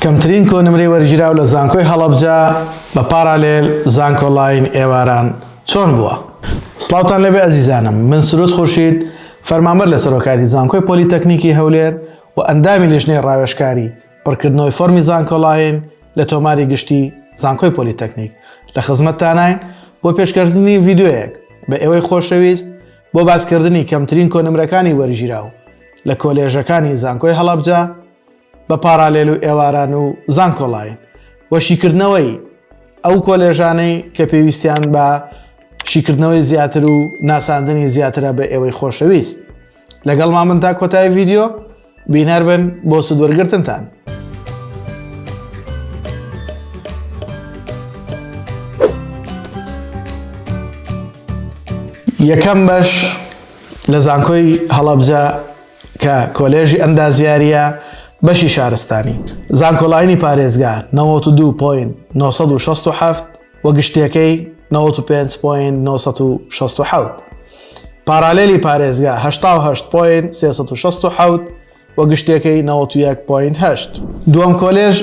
کەمترین کۆنمرەی وەرگیراو لە زانکۆی هەڵەبجە بە پارالێل زانکۆلاین ئێواران چۆن بووە؟ سڵاوتان لەبێ ئەزیزانم، من سرود خورشید فەرمانبەر لە سەرۆکاتی زانکۆی پۆلیتەکنیکی هەولێر و ئەندامی لیژنەی ڕاوێژکاری پڕکردنەوەی فۆرمی زانکۆلاین لە تۆماری گشتی زانکۆی پۆلیتەکنیک لە خزمەتتانین بۆ پێشکەشتنی ڤیدیۆیەک بە ئێوەی خۆشەویست بۆ باسکردنی کەمترین کۆنمرەکانی وەرگیراو لە کۆلێژەکانی زانکۆی هەڵەبجە بە پارالێل و ئێواران و زانکۆلاین و شیکردنەوەی ئەو کۆلێژانەی کە پێویستیان بە شیکردنەوەی زیاتر و ناساندنی زیاترە بە ئێوەی خۆشەویست. لەگەڵمان من تا کۆتایی ڤیدیۆ بینەر بن بۆ سودوەرگرتنتان. یەکەم بەش لە زانکۆی هەڵەبجە کە کۆلێژی ئەندازیاریە بەشی شارستانی زانکۆلاینی پارێزگا 92.967 و گشتیەکەی 95.967 پارالێلی پارێزگا 88.367 و گشتیەکەی 91.8 دووەم کۆلێژ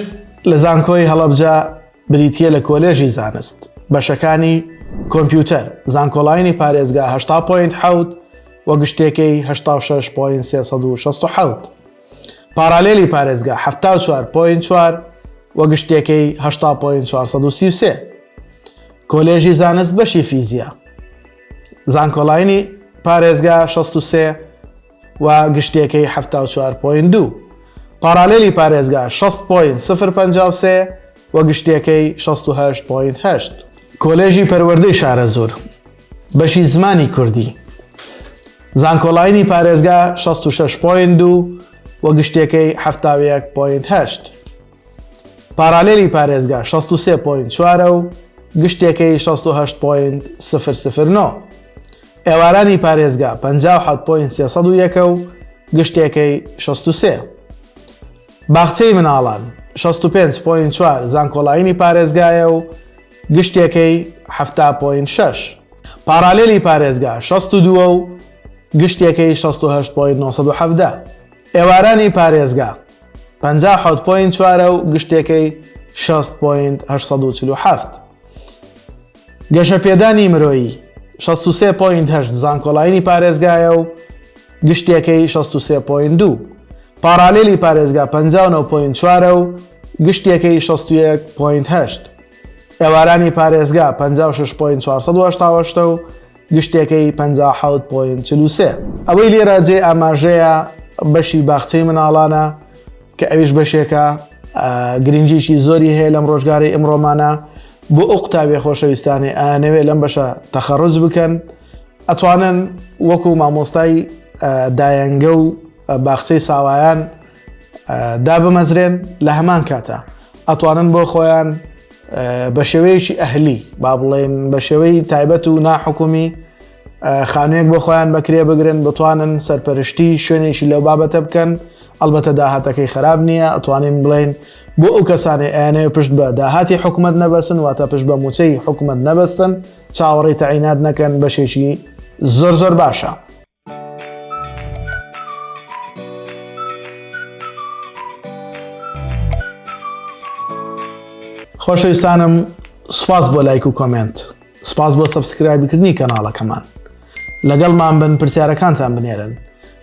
لە زانکۆی هەڵەبجە بریتیە لە کۆلێژی زانست بەشەکانی کۆمپیوتەر زانکۆلاینی پارێزگا 8.7 و گشتێکەی 86.367 پارالێلی پارێزگا 74.4 و گشتێکەی 8.433 کۆلێژی زانست بەشی فیزیا زانکۆلاینی پارێزگا 63 و گشتێکەی 74.2 پارالێلی پارێزگا 6.053 و گشتێکەی 68.8 کۆلێژی پەروەردەی شارەزۆر بەشی زمانی کوردی زانکۆلاینی پارێزگا 66.2 و گشتێکەی 71.8 پارالێلی پارێزگا 63.4 و گشتێکەی 68.009 ئێوارانی پارێزگا 57.301 و گشتێکەی 63 باخچەی مناڵان 65.4 زانکۆلاینی پارێزگایە و گشتێکەی 70.6 پارالێلی پارێزگا 62 و گشتێکەی 68.917 ئێوارانی پارێزگا 57.4 و گشتێکەی 6.847 گەشەپێدانی مرۆیی 63.8 زانکۆلاینی پارێزگایە و گشتێکەی 63.2 پارالێلی پارێزگا 59.4 و گشتێکەی 61.8 ئێوارانی پارێزگا 56.488 و گشتێکەی 57.43 ئەوەی لێرە جێ ئاماژەیە بەشی باخچەی مناڵانە کە ئەویش بەشێکە گرنگیشی زۆری هەیە لەم ڕۆژگاری ئەمڕۆمانە بۆ ئەو قوتابی خۆشەویستانی ئەیانەوێت لەم بەشە تەخەڕوج بکەن ئەتوانن وەکو مامۆستای دایەنگە و باخچەی ساوایان دابمەزرێن لە هەمان کاتە ئەتوانن بۆ خۆیان بە شێوەیەکی ئەهلی با بڵێن بە شێوەی تایبەت و ناحکومی خانوویەک بۆ خۆیان بەکرێ بگرن بتوانن سەرپەرشتی شوێنێکی لەو بابەتە بکەن ئەلبەتە داهاتەکەی خراپ نییە ئەتوانین بڵێن بۆ ئەو کەسانی ئەیانەیە پشت بە داهاتی حکومەت نەبەستن واتە پشت بە موچەی حکومەت نەبەستن چاوەڕێی تەعینات نەکەن بەشێکی زۆر باشە. خۆشەویستانم سوپاس بۆ لایک و کۆمنت سوپاس بۆ سەبسکرایبکردنی کەناڵەکەمان لەگەڵمان بن پرسیارەکانتان بنێرن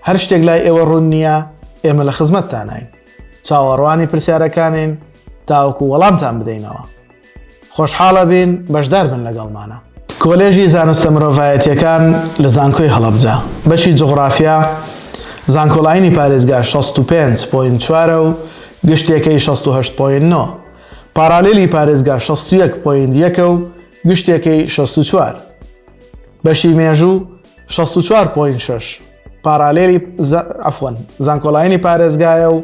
هەر شتێک لای ئێوە ڕوون نییە ئێمە لە خزمەتتانین چاوەڕوانی پرسیارەکانین تاوەکو وەڵامتان بدەینەوە خۆشحاڵە بین بەشدار بن لەگەڵمانە. کۆلێژی زانستە مرۆڤایەتیەکان لە زانکۆی هەڵەبجە بەشی جوغرافیا زانکۆلاینی پارێزگا 65.4 و گشتێکەی 68.9 پارالێلی پارێزگا 61.1 و گشتێکەی 64 بەشی مێژوو 64.6 پارالێلی زانکۆلاینی پارێزگایە و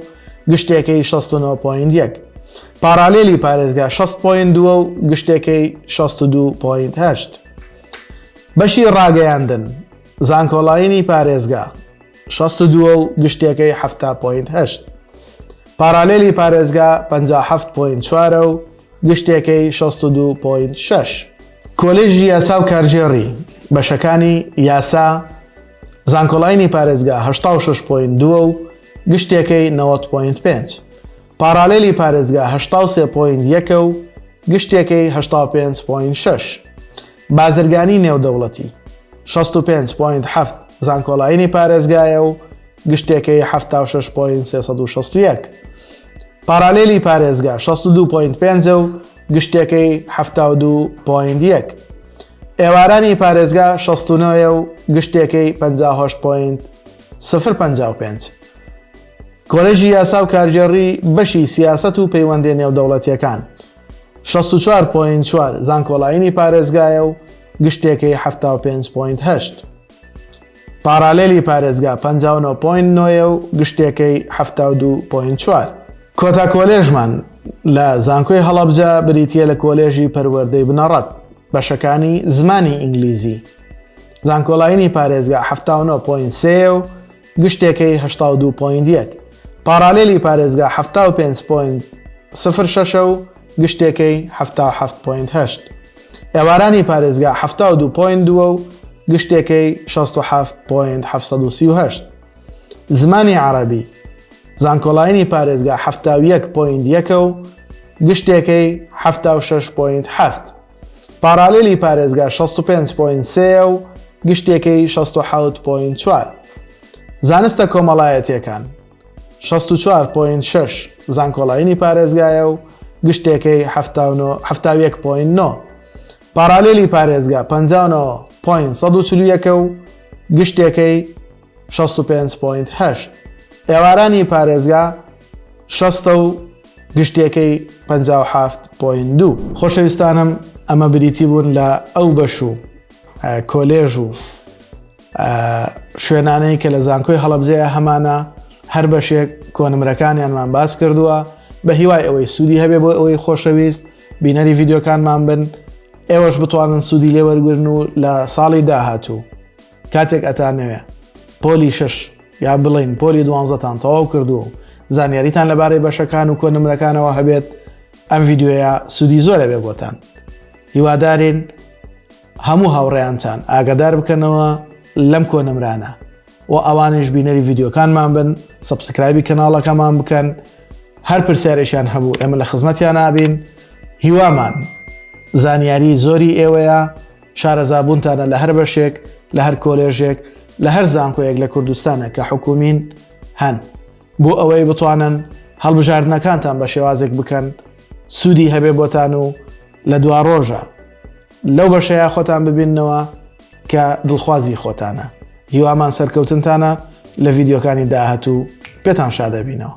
گشتێکەی 69.1 پارالێلی پارێزگا 6.2 و گشتێکەی 62.8 بەشی ڕاگەیاندن زانکۆلاینی پارێزگا 62 و گشتێکەی 70.8 پارالێلی پارێزگا 57.4 و گشتێکەی 62.6 کۆلێژی یاسا و کارژێڕی بەشەکانی یاسا زانکۆلاینی پارێزگا 86.2 و گشتێکەی 90.5 پارالێلی پارێزگا 83.1 و گشتێکی 85.6. بازرگانی نێودەوڵەتی 65.7 زانکۆڵایینی پارێزگایە و گشتێکی 76.361. پارالێلی پارێزگا 62.5 و گشتێکی 72.1. ئێوارانی پارێزگا 69 و گشتێکی 58.055. کۆلێژی یاسا و کارژێڕی بەشی سیاسەت و پەیوەندی نێودەوڵەتیەکان 64.4 زانکۆڵایینی پارێزگایە و گشتێکی 75.8. پارالێلی پارێزگا 59.9 و گشتێکی 72.4. کۆتا کۆلێژمان لە زانکۆی هەڵەبجە بریتیە لە کۆلێژی پەروەردەی بنەڕەت بەشەکانی زمانی ئینگلیزی. زانکۆڵایینی پارێزگا 79.3 و گشتێکی 82.1. پارالێلی پارێزگا 75.06 و گشتێکی 77.8. ئێوارانی پارێزگا 72.2 و گشتێکی 67.738. زمانی عەرەبی زانکۆڵایینی پارێزگا 71.1 و گشتێکی 76.7. پارالێلی پارێزگا 65.3 و گشتێکی 67.4. زانستە کۆمەڵایەتیەکان 64.6 زانکۆڵایینی پارێزگایە و گشتێکی 71.9. پارالێلی پارێزگا 59.141 و گشتێکی 65.8. ئێوارانی پارێزگا 60 و گشتێکی 57.2. خۆشەویستانم ئەمە بریتی بوون لە ئەو بەش و کۆلێژ و شوێنانەی کە لە زانکۆی هەڵەبجەیە هەمانە هەر بەشێک کۆنمرەکانیانمان باس کردووە بە هیوای ئەوەی سوودی هەبێ بۆ ئەوەی خۆشەویست بینەری ڤیددیۆکانمان بن ئێوەش بتوانن سوودی لێوەرگرن و لە ساڵی داهاتوو کاتێک ئەتانەوێ پۆلی 6 یا بڵین پۆلی 12تان تەواو کردووە و زانیاریتان لەبارەی بەشەکان و کۆنمرەکانەوە هەبێت ئەم ڤیددیۆیە سوودی زۆرە بێ بۆتان. هیوادارین هەموو هاوڕێیانتان ئاگادار بکەنەوە لەم کۆنمرانە و ئەوانش بینەری ڤیددیۆکانمان بن سەبسکرایبی کەناڵەکەمان بکەن هەر پرسیارێکیان هەبوو ئێمە لە خزمەتیان نابین. هیوامان زانیاری زۆری ئێوەیە شارەزابوونتانە لە هەر بەشێک لە هەر کۆلێژێک لە هەر زانکۆیەک لە کوردستانە کە حکومین هەن بۆ ئەوەی بتوانن هەڵبژاردنەکانتان بە شێوازێک بکەن سوودی هەبێ بۆتان و لە دوا ڕۆژە لەو بەشەیە خۆتان ببیننەوە کە دڵخوازی خۆتانە. هیوامان سەرکەوتنتانە لە ڤیددیۆکانی داهاتوو پێتان شادەبینەوە.